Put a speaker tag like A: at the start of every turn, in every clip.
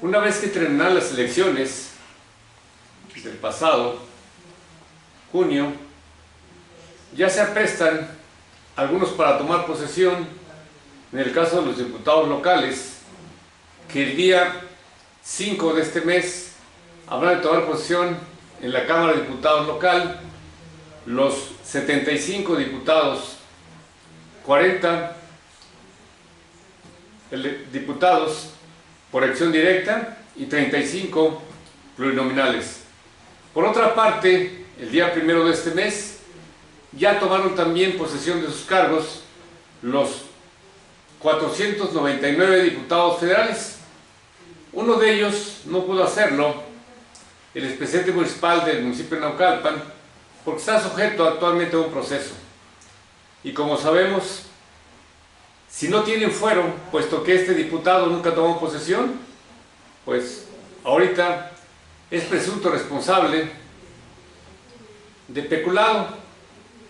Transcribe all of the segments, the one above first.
A: Una vez que terminaron las elecciones del pasado junio, ya se aprestan algunos para tomar posesión, en el caso de los diputados locales, que el día 5 de este mes habrán de tomar posesión en la Cámara de Diputados local, los 75 diputados, 40 diputados por elección directa y 35 plurinominales. Por otra parte, el día 1 de este mes ya tomaron también posesión de sus cargos los 499 diputados federales. Uno de ellos no pudo hacerlo, el expresidente municipal del municipio de Naucalpan, porque está sujeto actualmente a un proceso. Y como sabemos, si no tienen fuero, puesto que este diputado nunca tomó posesión, pues ahorita es presunto responsable de peculado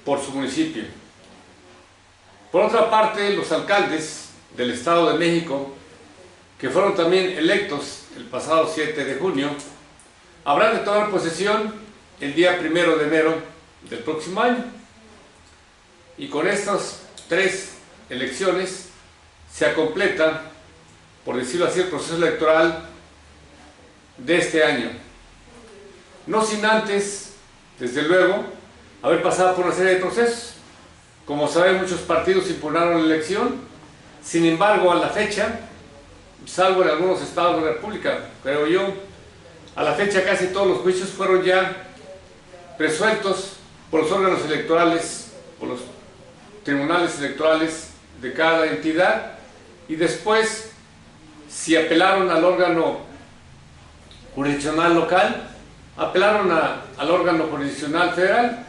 A: por su municipio. Por otra parte, los alcaldes del Estado de México, que fueron también electos el pasado 7 de junio, habrán de tomar posesión el día 1 de enero del próximo año. Y con estas 3 elecciones se completa, por decirlo así, el proceso electoral de este año. No sin antes, desde luego, haber pasado por una serie de procesos. Como saben, muchos partidos impugnaron la elección. Sin embargo, a la fecha, salvo en algunos estados de la República, creo yo, a la fecha casi todos los juicios fueron ya resueltos por los órganos electorales, por los tribunales electorales de cada entidad, y después, si apelaron al órgano jurisdiccional local, apelaron al órgano jurisdiccional federal.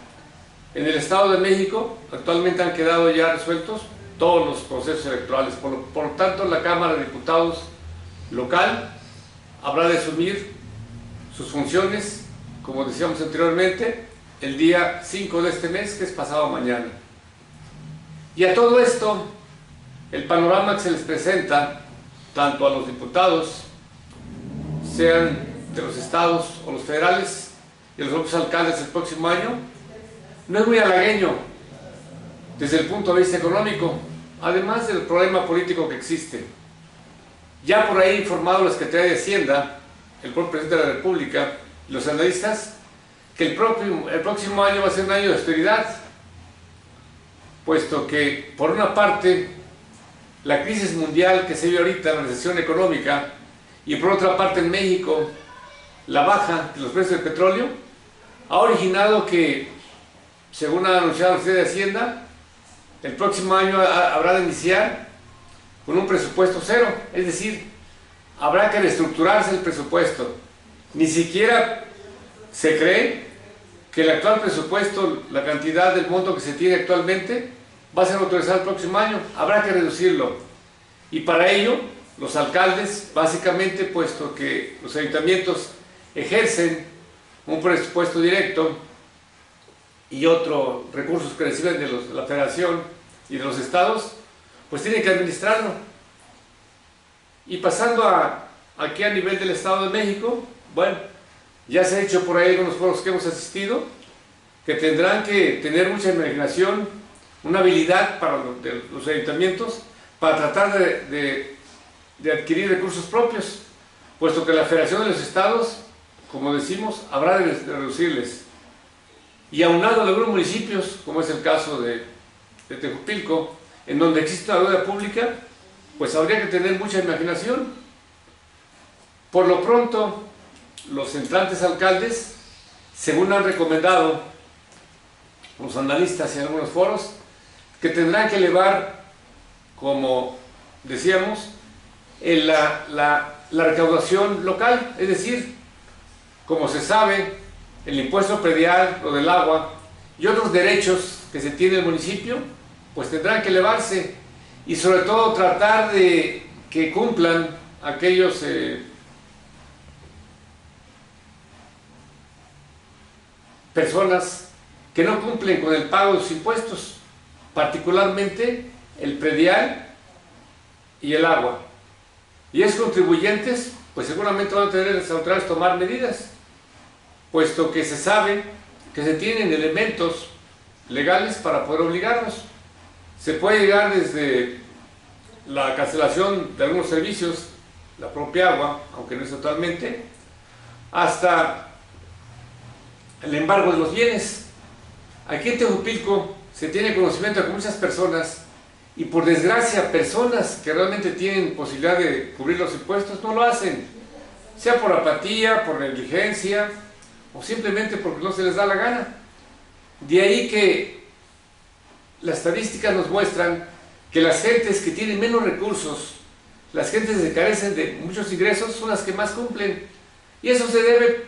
A: En el Estado de México actualmente han quedado ya resueltos todos los procesos electorales. Por lo tanto, la Cámara de Diputados local habrá de asumir sus funciones, como decíamos anteriormente, el día 5 de este mes, que es pasado mañana. Y a todo esto, el panorama que se les presenta, tanto a los diputados, sean de los estados o los federales, y a los propios alcaldes el próximo año, no es muy halagüeño desde el punto de vista económico, además del problema político que existe. Ya por ahí informado la Secretaría de Hacienda, el propio presidente de la República y los analistas, que el próximo año va a ser un año de austeridad, puesto que, por una parte, la crisis mundial que se vive ahorita, la recesión económica, y por otra parte en México, la baja de los precios del petróleo, ha originado que, según ha anunciado la Secretaría de Hacienda, el próximo año habrá de iniciar con un presupuesto cero, es decir, habrá que reestructurarse el presupuesto. Ni siquiera se cree que el actual presupuesto, la cantidad del monto que se tiene actualmente, va a ser autorizado el próximo año, habrá que reducirlo. Y para ello, los alcaldes, básicamente, puesto que los ayuntamientos ejercen un presupuesto directo y otros recursos que reciben de la Federación y de los estados, pues tienen que administrarlo. Y pasando aquí a nivel del Estado de México, bueno, ya se ha hecho por ahí algunos foros que hemos asistido, que tendrán que tener mucha imaginación, una habilidad para los ayuntamientos para tratar de adquirir recursos propios, puesto que la Federación de los Estados, como decimos, habrá de reducirles. Y aunado a algunos municipios, como es el caso de Tejupilco, en donde existe una deuda pública, pues habría que tener mucha imaginación. Por lo pronto, los entrantes alcaldes, según han recomendado los analistas en algunos foros, que tendrán que elevar, como decíamos, la recaudación local, es decir, como se sabe, el impuesto predial, lo del agua y otros derechos que se tiene en el municipio, pues tendrán que elevarse, y sobre todo tratar de que cumplan aquellos personas que no cumplen con el pago de sus impuestos, particularmente el predial y el agua. Y es contribuyentes pues seguramente van a tener las autoridades tomar medidas, puesto que se sabe que se tienen elementos legales para poder obligarlos. Se puede llegar desde la cancelación de algunos servicios, la propia agua, aunque no es totalmente, hasta el embargo de los bienes. Aquí en Tejupilco se tiene conocimiento de que muchas personas, y por desgracia personas que realmente tienen posibilidad de cubrir los impuestos, no lo hacen, sea por apatía, por negligencia, o simplemente porque no se les da la gana. De ahí que las estadísticas nos muestran que las gentes que tienen menos recursos, las gentes que carecen de muchos ingresos, son las que más cumplen. Y eso se debe,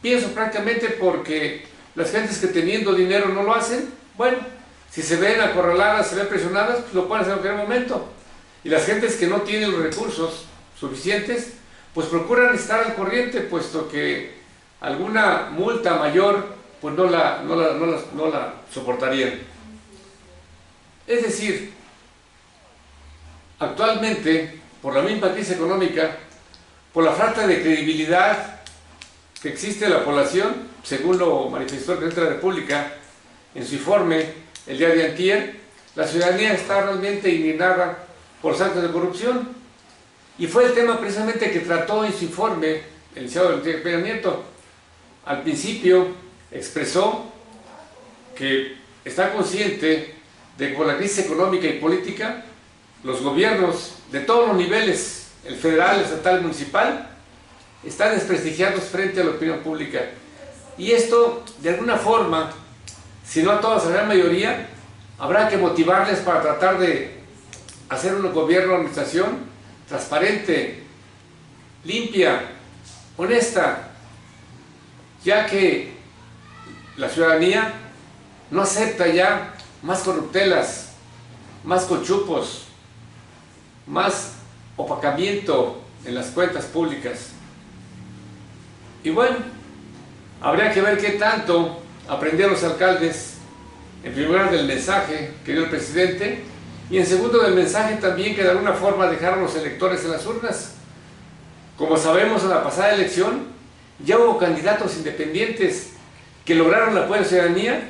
A: pienso, prácticamente porque las gentes que teniendo dinero no lo hacen, bueno, si se ven acorraladas, se ven presionadas, pues lo pueden hacer en cualquier momento. Y las gentes que no tienen los recursos suficientes, pues procuran estar al corriente, puesto que alguna multa mayor, pues no la soportarían. Es decir, actualmente, por la misma crisis económica, por la falta de credibilidad que existe en la población, según lo manifestó el presidente de la República en su informe el día de antier, la ciudadanía está realmente indignada por los actos de corrupción. Y fue el tema precisamente que trató en su informe el licenciado Enrique Peña Nieto. Al principio expresó que está consciente de que por la crisis económica y política, los gobiernos de todos los niveles, el federal, el estatal, el municipal, están desprestigiados frente a la opinión pública. Y esto, de alguna forma, si no a todas, a la gran mayoría, habrá que motivarles para tratar de hacer un gobierno, una administración transparente, limpia, honesta, ya que la ciudadanía no acepta ya más corruptelas, más cochupos, más opacamiento en las cuentas públicas. Y bueno, habría que ver qué tanto aprendieron los alcaldes, en primer lugar del mensaje que dio el presidente, y en segundo del mensaje también que de alguna forma dejaron los electores en las urnas. Como sabemos, en la pasada elección ya hubo candidatos independientes que lograron el apoyo de la ciudadanía,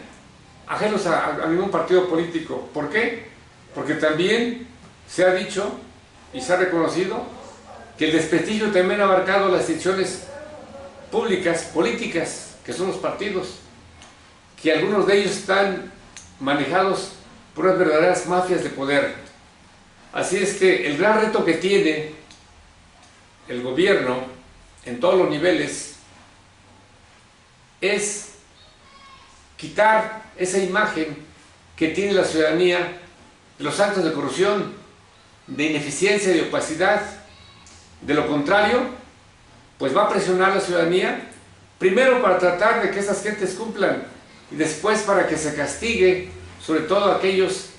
A: ajenos a ningún partido político. ¿Por qué? Porque también se ha dicho y se ha reconocido que el desprestigio también ha abarcado las instituciones públicas, políticas, que son los partidos, que algunos de ellos están manejados por unas verdaderas mafias de poder. Así es que el gran reto que tiene el gobierno en todos los niveles es quitar esa imagen que tiene la ciudadanía de los actos de corrupción, de ineficiencia y de opacidad. De lo contrario, pues va a presionar a la ciudadanía, primero para tratar de que esas gentes cumplan, y después para que se castigue sobre todo a aquellos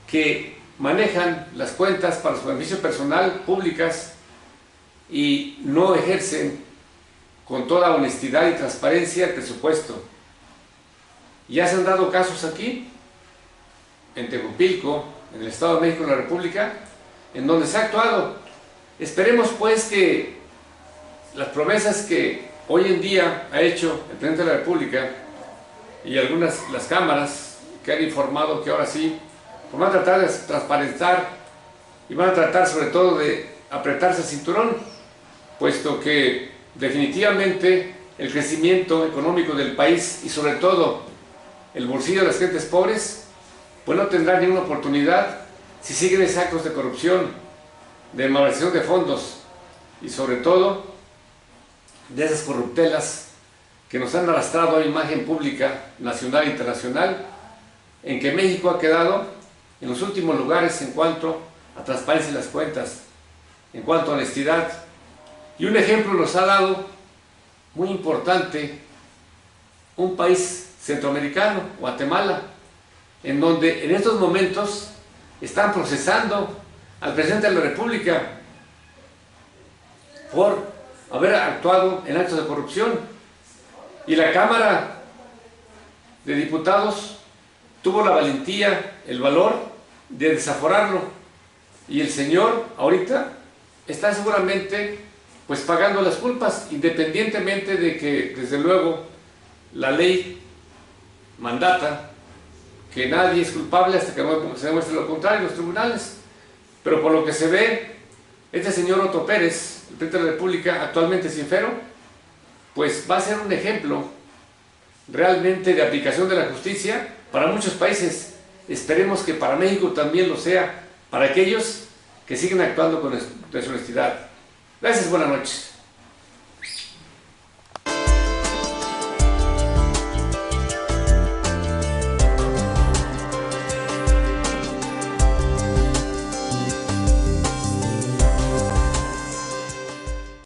A: que manejan las cuentas para su beneficio personal, públicas, y no ejercen con toda honestidad y transparencia el presupuesto. Ya se han dado casos aquí, en Tejupilco, en el Estado de México, en la República, en donde se ha actuado. Esperemos pues que las promesas que hoy en día ha hecho el presidente de la República y algunas las cámaras que han informado que ahora sí, pues van a tratar de transparentar y van a tratar sobre todo de apretarse el cinturón, puesto que definitivamente el crecimiento económico del país y sobre todo el bolsillo de las gentes pobres, pues no tendrá ninguna oportunidad si siguen esos actos de corrupción, de malversación de fondos y sobre todo de esas corruptelas que nos han arrastrado a la imagen pública nacional e internacional, en que México ha quedado en los últimos lugares en cuanto a transparencia de las cuentas, en cuanto a honestidad. Y un ejemplo nos ha dado muy importante un país centroamericano, Guatemala, en donde en estos momentos están procesando al presidente de la República por haber actuado en actos de corrupción, y la Cámara de Diputados tuvo la valentía, el valor de desaforarlo, y el señor ahorita está seguramente pues pagando las culpas, independientemente de que, desde luego, la ley mandata que nadie es culpable hasta que se demuestre lo contrario en los tribunales. Pero por lo que se ve, este señor Otto Pérez, el presidente de la República, actualmente sin fuero, pues va a ser un ejemplo realmente de aplicación de la justicia para muchos países. Esperemos que para México también lo sea, para aquellos que siguen actuando con deshonestidad. Gracias, buenas noches.